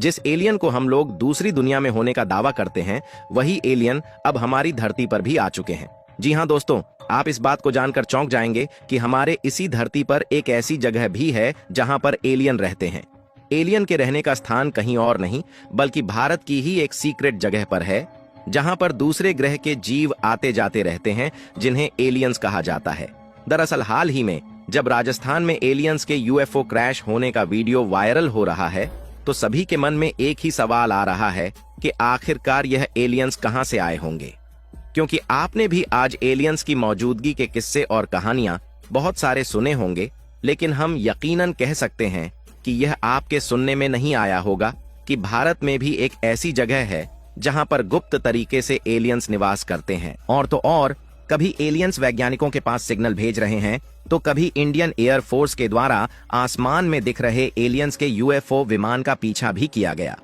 जिस एलियन को हम लोग दूसरी दुनिया में होने का दावा करते हैं, वही एलियन अब हमारी धरती पर भी आ चुके हैं। जी हाँ दोस्तों, आप इस बात को जानकर चौंक जाएंगे कि हमारे इसी धरती पर एक ऐसी जगह भी है जहां पर एलियन रहते हैं। एलियन के रहने का स्थान कहीं और नहीं बल्कि भारत की ही एक सीक्रेट जगह पर है, जहां पर दूसरे ग्रह के जीव आते जाते रहते हैं, जिन्हें एलियंस कहा जाता है। दरअसल हाल ही में जब राजस्थान में एलियंस के यूएफओ क्रैश होने का वीडियो वायरल हो रहा है, तो सभी के मन में एक ही सवाल आ रहा है कि आखिरकार यह एलियंस कहां से आए होंगे। क्योंकि आपने भी आज एलियंस की मौजूदगी के किस्से और कहानियां बहुत सारे सुने होंगे, लेकिन हम यकीनन कह सकते हैं कि यह आपके सुनने में नहीं आया होगा कि भारत में भी एक ऐसी जगह है जहां पर गुप्त तरीके से एलियंस निवास करते हैं। और तो और कभी एलियंस वैज्ञानिकों के पास सिग्नल भेज रहे हैं, तो कभी इंडियन एयर फोर्स के द्वारा आसमान में दिख रहे एलियंस के यूएफओ विमान का पीछा भी किया गया।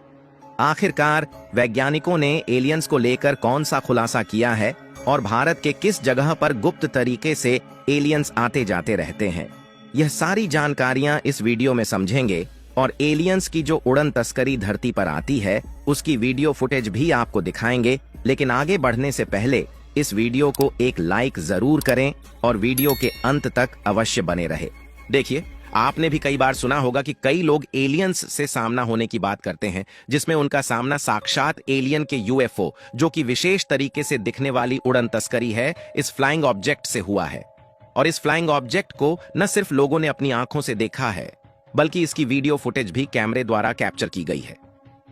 आखिरकार वैज्ञानिकों ने एलियंस को लेकर कौन सा खुलासा किया है और भारत के किस जगह पर गुप्त तरीके से एलियंस आते जाते रहते हैं, यह सारी जानकारियां इस वीडियो में समझेंगे। और एलियंस की जो उड़न तस्करी धरती पर आती है, उसकी वीडियो फुटेज भी आपको दिखाएंगे। लेकिन आगे बढ़ने से पहले इस वीडियो को एक लाइक जरूर करें और वीडियो के अंत तक अवश्य बने रहे। देखिए, आपने भी कई बार सुना होगा कि कई लोग एलियंस से सामना होने की बात करते हैं, जिसमें उनका सामना साक्षात एलियन के यूएफओ, जो कि विशेष तरीके से दिखने वाली उड़न तस्करी है, इस फ्लाइंग ऑब्जेक्ट से हुआ है। और इस फ्लाइंग ऑब्जेक्ट को न सिर्फ लोगों ने अपनी आंखों से देखा है, बल्कि इसकी वीडियो फुटेज भी कैमरे द्वारा कैप्चर की गई है।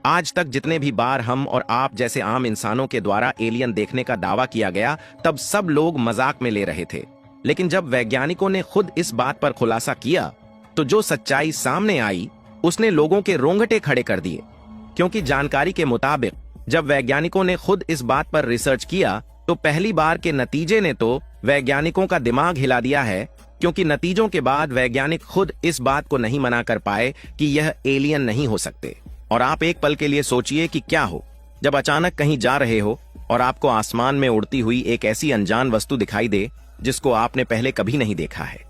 आज तक जितने भी बार हम और आप जैसे आम इंसानों के द्वारा एलियन देखने का दावा किया गया, तब सब लोग मजाक में ले रहे थे। लेकिन जब वैज्ञानिकों ने खुद इस बात पर खुलासा किया, तो जो सच्चाई सामने आई उसने लोगों के रोंगटे खड़े कर दिए। क्योंकि जानकारी के मुताबिक जब वैज्ञानिकों ने खुद इस बात पर रिसर्च किया, तो पहली बार के नतीजे ने तो वैज्ञानिकों का दिमाग हिला दिया है। क्योंकि नतीजों के बाद वैज्ञानिक खुद इस बात को नहीं मना कर पाए कि यह एलियन नहीं हो सकते। और आप एक पल के लिए सोचिए कि क्या हो जब अचानक कहीं जा रहे हो और आपको आसमान में उड़ती हुई एक ऐसी अनजान वस्तु दिखाई दे जिसको आपने पहले कभी नहीं देखा है,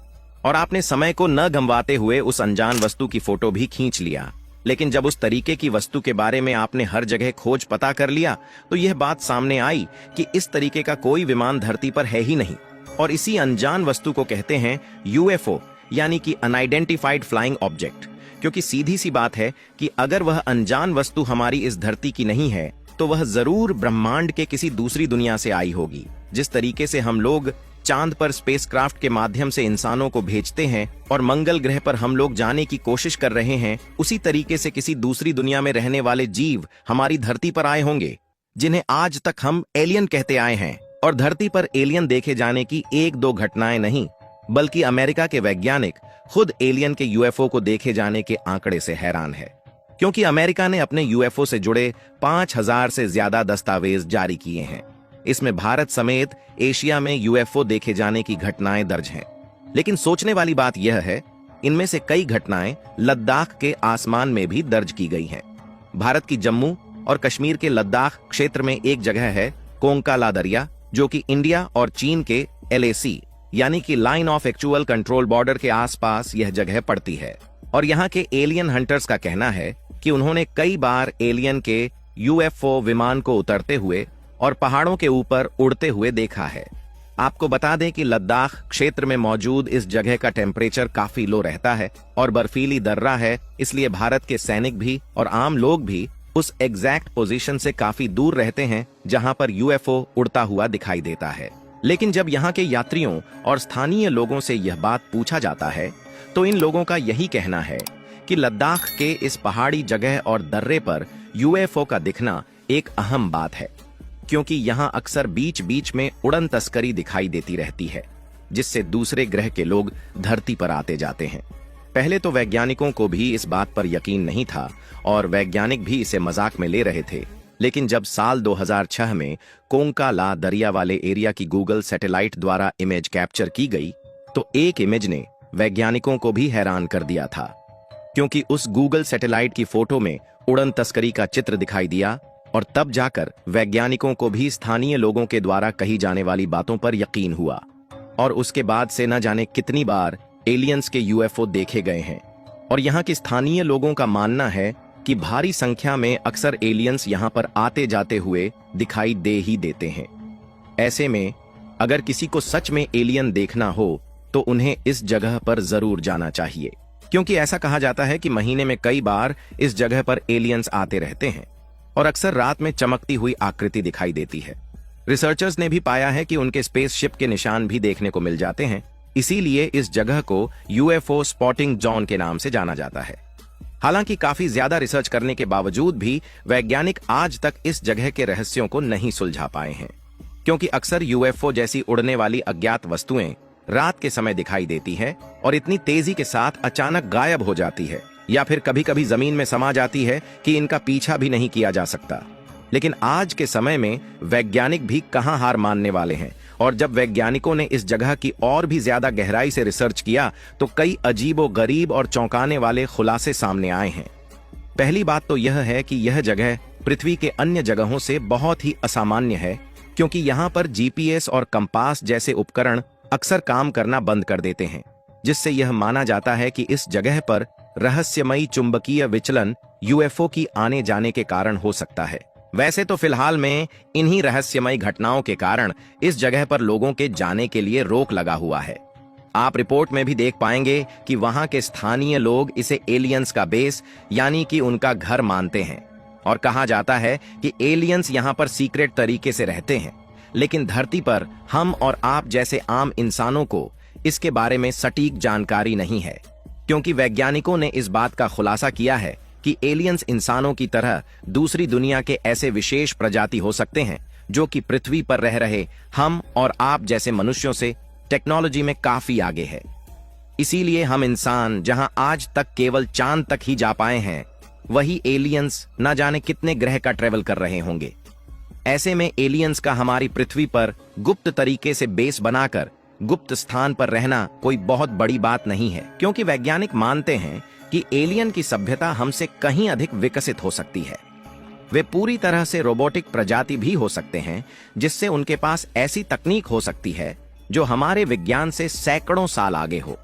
और आपने समय को न गंवाते हुए उस अनजान वस्तु की फोटो भी खींच लिया। लेकिन जब उस तरीके की वस्तु के बारे में आपने हर जगह खोज पता कर लिया, तो यह बात सामने आई कि इस तरीके का कोई विमान धरती पर है ही नहीं। और इसी अनजान वस्तु को कहते हैं यूएफओ, यानी कि अनआइडेंटिफाइड फ्लाइंग ऑब्जेक्ट। क्योंकि सीधी सी बात है कि अगर वह अनजान वस्तु हमारी इस धरती की नहीं है, तो वह जरूर ब्रह्मांड के किसी दूसरी दुनिया से आई होगी। जिस तरीके से हम लोग चांद पर स्पेसक्राफ्ट के माध्यम से इंसानों को भेजते हैं और मंगल ग्रह पर हम लोग जाने की कोशिश कर रहे हैं, उसी तरीके से किसी दूसरी दुनिया में रहने वाले जीव हमारी धरती पर आए होंगे, जिन्हें आज तक हम एलियन कहते आए हैं। और धरती पर एलियन देखे जाने की एक दो घटनाएं नहीं, बल्कि अमेरिका के वैज्ञानिक खुद एलियन के यूएफओ को देखे जाने के आंकड़े से हैरान है। क्योंकि अमेरिका ने अपने यूएफओ से जुड़े 5000 से ज्यादा दस्तावेज जारी किए हैं। इसमें भारत समेत एशिया में यूएफओ देखे जाने की घटनाएं दर्ज हैं। लेकिन सोचने वाली बात यह है, इनमें से कई घटनाएं लद्दाख के आसमान में भी दर्ज की गई हैं। भारत की जम्मू और कश्मीर के लद्दाख क्षेत्र में एक जगह है कोंका ला दरिया, जो कि इंडिया और चीन के LAC यानी कि line of actual control border के आसपास यह जगह पड़ती है। और यहाँ के एलियन हंटर्स का कहना है कि उन्होंने कई बार एलियन के यूएफओ विमान को उतरते हुए और पहाड़ों के ऊपर उड़ते हुए देखा है। आपको बता दें कि लद्दाख क्षेत्र में मौजूद इस जगह का टेम्परेचर काफी लो रहता है और बर्फीली दर्रा है, इसलिए भारत के सैनिक भी और आम लोग भी उस एग्जैक्ट पोजीशन से काफी दूर रहते हैं जहां पर यूएफओ उड़ता हुआ दिखाई देता है। लेकिन जब यहाँ के यात्रियों और स्थानीय लोगों से यह बात पूछा जाता है, तो इन लोगों का यही कहना है कि लद्दाख के इस पहाड़ी जगह और दर्रे पर यूएफओ का दिखना एक अहम बात है। क्योंकि यहाँ अक्सर बीच बीच में उड़न तस्करी दिखाई देती रहती है, जिससे दूसरे ग्रह के लोग धरती पर आते जाते हैं। पहले तो वैज्ञानिकों को भी इस बात पर यकीन नहीं था और वैज्ञानिक भी इसे मजाक में ले रहे थे। लेकिन जब साल 2006 में कोंका ला दरिया वाले एरिया की गूगल सैटेलाइट द्वारा इमेज कैप्चर की गई, तो एक इमेज ने वैज्ञानिकों को भी हैरान कर दिया था। क्योंकि उस गूगल सैटेलाइट की फोटो में उड़न तस्करी का चित्र दिखाई दिया और तब जाकर वैज्ञानिकों को भी स्थानीय लोगों के द्वारा कही जाने वाली बातों पर यकीन हुआ। और उसके बाद से न जाने कितनी बार एलियंस के यूएफओ देखे गए हैं। और यहाँ के स्थानीय लोगों का मानना है कि भारी संख्या में अक्सर एलियंस यहाँ पर आते जाते हुए दिखाई दे ही देते हैं। ऐसे में अगर किसी को सच में एलियन देखना हो तो उन्हें इस जगह पर जरूर जाना चाहिए, क्योंकि ऐसा कहा जाता है कि महीने में कई बार इस जगह पर एलियंस आते रहते हैं और अक्सर रात में चमकती हुई आकृति दिखाई देती है। रिसर्चर्स ने भी पाया है कि उनके स्पेसशिप के निशान भी देखने को मिल जाते हैं, इसीलिए इस जगह को यूएफओ स्पॉटिंग जोन के नाम से जाना जाता है। हालांकि काफी ज्यादा रिसर्च करने के बावजूद भी वैज्ञानिक आज तक इस जगह के रहस्यों को नहीं सुलझा पाए हैं, क्योंकि अक्सर यूएफओ जैसी उड़ने वाली अज्ञात वस्तुएं रात के समय दिखाई देती है और इतनी तेजी के साथ अचानक गायब हो जाती है या फिर कभी कभी जमीन में समा जाती है कि इनका पीछा भी नहीं किया जा सकता। लेकिन आज के समय में वैज्ञानिक भी कहां हार मानने वाले हैं, और जब वैज्ञानिकों ने इस जगह की और भी ज्यादा गहराई से रिसर्च किया तो कई अजीबो गरीब और चौंकाने वाले खुलासे सामने आए हैं। पहली बात तो यह है कि यह जगह पृथ्वी के अन्य जगहों से बहुत ही असामान्य है, क्योंकि यहाँ पर जीपीएस और कंपास जैसे उपकरण अक्सर काम करना बंद कर देते हैं, जिससे यह माना जाता है कि इस जगह पर रहस्यमयी चुंबकीय विचलन यूएफओ की आने जाने के कारण हो सकता है। वैसे तो फिलहाल में इन्हीं रहस्यमयी घटनाओं के कारण इस जगह पर लोगों के जाने के लिए रोक लगा हुआ है। आप रिपोर्ट में भी देख पाएंगे कि वहां के स्थानीय लोग इसे एलियंस का बेस यानी कि उनका घर मानते हैं, और कहा जाता है कि एलियंस यहां पर सीक्रेट तरीके से रहते हैं, लेकिन धरती पर हम और आप जैसे आम इंसानों को इसके बारे में सटीक जानकारी नहीं है, क्योंकि वैज्ञानिकों ने इस बात का खुलासा किया है कि एलियंस इंसानों की तरह दूसरी दुनिया के ऐसे विशेष प्रजाति हो सकते हैं जो कि पृथ्वी पर रह रहे हम और आप जैसे मनुष्यों से टेक्नोलॉजी में काफी आगे है। इसीलिए हम इंसान जहां आज तक केवल चांद तक ही जा पाए हैं, वही एलियंस न जाने कितने ग्रह का ट्रेवल कर रहे होंगे। ऐसे में एलियंस का हमारी पृथ्वी पर गुप्त तरीके से बेस बनाकर गुप्त स्थान पर रहना कोई बहुत बड़ी बात नहीं है, क्योंकि वैज्ञानिक मानते हैं कि एलियन की सभ्यता हमसे कहीं अधिक विकसित हो सकती है। वे पूरी तरह से रोबोटिक प्रजाति भी हो सकते हैं, जिससे उनके पास ऐसी तकनीक हो सकती है जो हमारे विज्ञान से सैकड़ों साल आगे हो,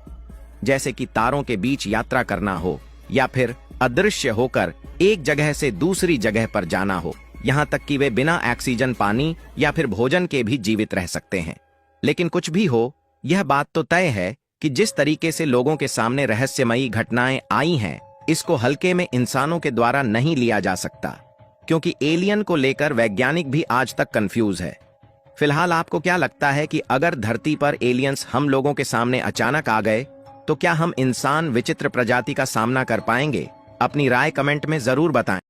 जैसे कि तारों के बीच यात्रा करना हो या फिर अदृश्य होकर एक जगह से दूसरी जगह पर जाना हो। यहां तक कि वे बिना ऑक्सीजन, पानी या फिर भोजन के भी जीवित रह सकते हैं। लेकिन कुछ भी हो, यह बात तो तय है कि जिस तरीके से लोगों के सामने रहस्यमयी घटनाएं आई हैं, इसको हल्के में इंसानों के द्वारा नहीं लिया जा सकता, क्योंकि एलियन को लेकर वैज्ञानिक भी आज तक कंफ्यूज है। फिलहाल आपको क्या लगता है कि अगर धरती पर एलियंस हम लोगों के सामने अचानक आ गए तो क्या हम इंसान विचित्र प्रजाति का सामना कर पाएंगे? अपनी राय कमेंट में जरूर बताएं।